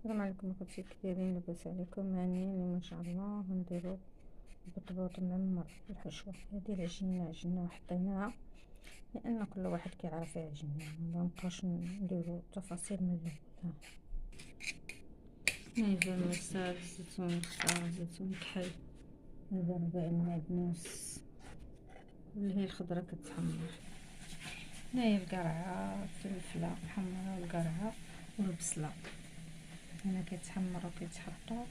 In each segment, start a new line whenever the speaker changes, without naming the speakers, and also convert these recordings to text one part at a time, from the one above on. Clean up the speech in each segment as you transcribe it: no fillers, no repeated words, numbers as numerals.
السلام عليكم اخوتي، كي دايرين؟ لاباس عليكم؟ هانيين اليوم ان شاء الله غنديرو بطبوط معمر بالحشوه. هذه العجينه عجنه وحطيناها لان كل واحد كيعرف يعجنها، مبقاوش نديرو تفاصيل من الاول. هنا هي المسال، زيتون خضار، زيتون كحل، هذا ربع المعدنوس اللي هي الخضره كتحمر. هنا هي القرعه، الفلفله محمره والقرعه والبصله هنا كيتحمروا وكيتحطوا،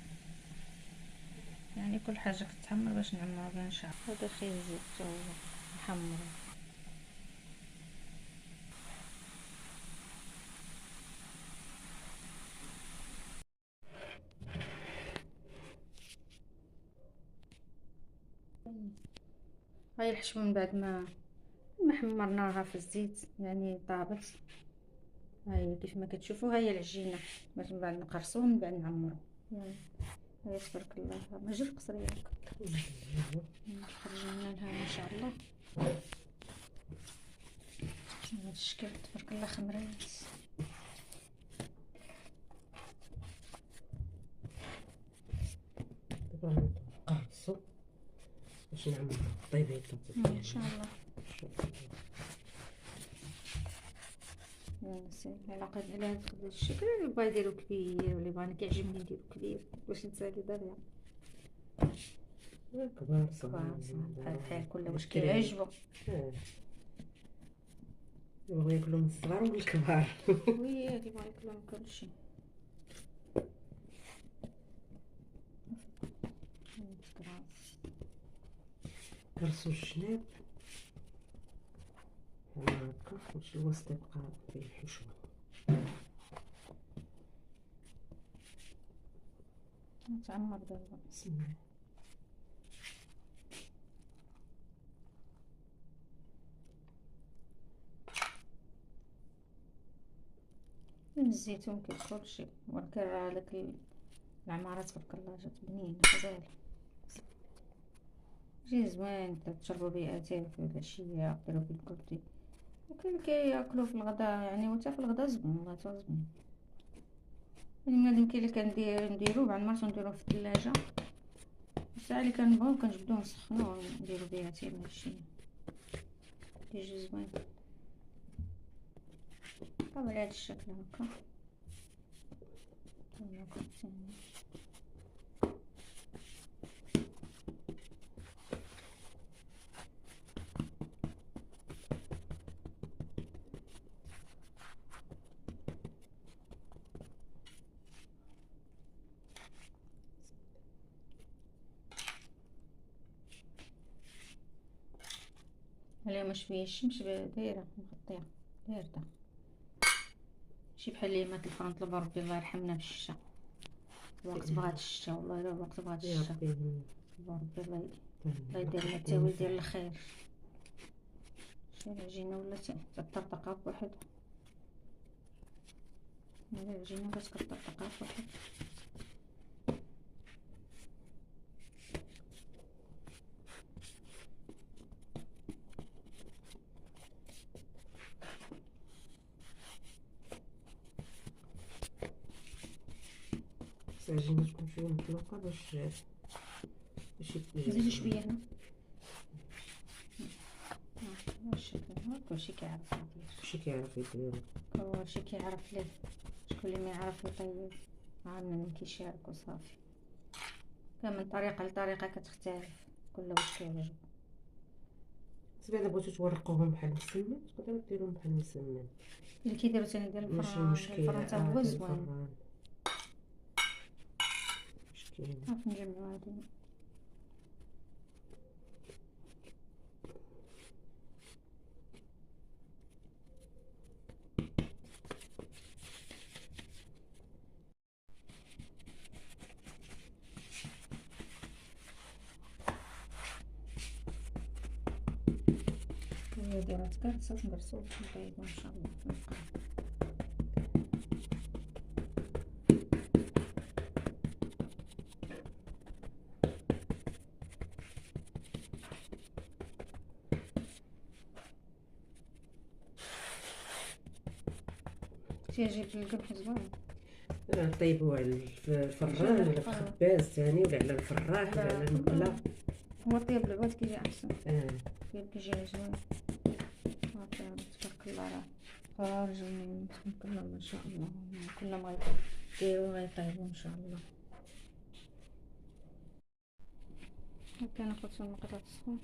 يعني كل حاجه كتحمر باش نعمرو بها نشعل. هذا خير زيت حتى هو نحمرو. هاي الحشوه من بعد ما حمرناها في الزيت يعني طابت، هاي كيف ما كتشوفوا. هاي العجينه باش من بعد نقرصوها من بعد نعمرو. يعني هاي تبارك الله ما جوج قصريه خرج لنا لها ان شاء الله. هذا الشكل تبارك الله خمرات.
دابا نقرصو باش نعملو الطيبيط
ان شاء الله. على قد على هاد الشكل، اللي بغا يديرو كبير واللي بغا، انا كيعجبني نديرو كبير باش نسالي دابا
كبار
كبار
صغار
بحال كل واش كيعجبو.
يبغيو ياكلو من الصغار ومن الكبار.
وي اللي بغا ياكلو من كلشي.
كرسو الشناب هكا باش الوسط يبقى فيه الحشوه.
نتعمر دابا.
بسم الله.
الزيتون كيدخل شي، ولكن راه داك العمارة تبارك الله جات بنينه غزاله، جي زوين تشربوا به اتاي في العشيه، ديروا به الكلتي. وكاين كياكلوه في الغداء يعني، وتا في الغداء زوين والله تا زوين. يعني بنادم كاين اللي نديروه بعد مرات نديروه في الثلاجه، الساعه اللي كنبغيو كنجبدوه نسخنوه نديرو به اتاي مع العشيه، كيجي زوين. صافي على هاد الشكل هكا. اليوم شويه الشمس دايره مغطيه بارده، ماشي بحال ليمات الفرن طلب ربي الله يرحمنا بالشتا. الوقت بغات الشتا والله، الا الوقت بغات
يا
الشتا.
ربي
ربي الله يدير لنا التاويل ديال الخير. شي العجينه ولا تطرطقها بواحد، العجينه باش كطرطقها بواحد.
خص العجينه تكون شويه مطلوقه باش
زيد شويه هنا. الشكل هذا كلشي كيعرف يدير،
كلشي كيعرف يدير.
كلشي كيعرف ليه. شكون اللي ما يعرف يطيب عامل كيشارك وصافي. كان من طريقه لطريقه كتختلف، كل واش كيعجبو.
بالنسبه الا بغيتو تورقوهم بحال المسمن تقدروا ديروهم بحال المسمن،
اللي كيديروا ثاني ديال الفران،
ماشي
ديال
مشكل.
الفران تا هو
ديال
زوين.
الفران مشكل.
صافي نجمعو هادو. هي دايره تكرصات نقرصو نطيبو ان شاء الله في القرن. تيجي بالقمح زوين.
نطيبوه على الفران ولا في الخباز ثاني، ولا على الفراح ولا على المقله.
هو طيب العود كيجي احسن،
اه
كيجي زوين. تبارك الله، راه خارج من كلهم ما شاء الله، كلهم غيديروا غيطيبوا ان شاء الله. هكا ناخد المقله تسخن.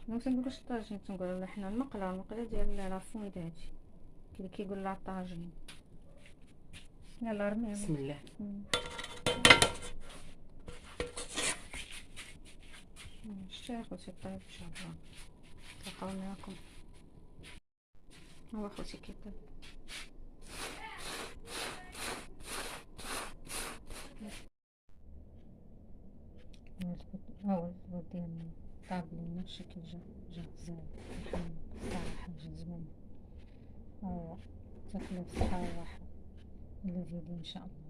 ما تنقولوش الطاجين، تنقولوا حنا المقله ديال لافوند هادي اللي كيقول لها الطاجين. يلا رميهم.
بسم الله.
شتي اخوتي طيب ان شاء الله، تلقاو معاكم. هو اخوتي كيطيب. هو الزبط ديال طابلين نفس الشكل، جا غزال محمد صراحة، جا زوين. هو تاكلو بصحة وراحة. الفيديو ان شاء الله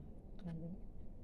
غادي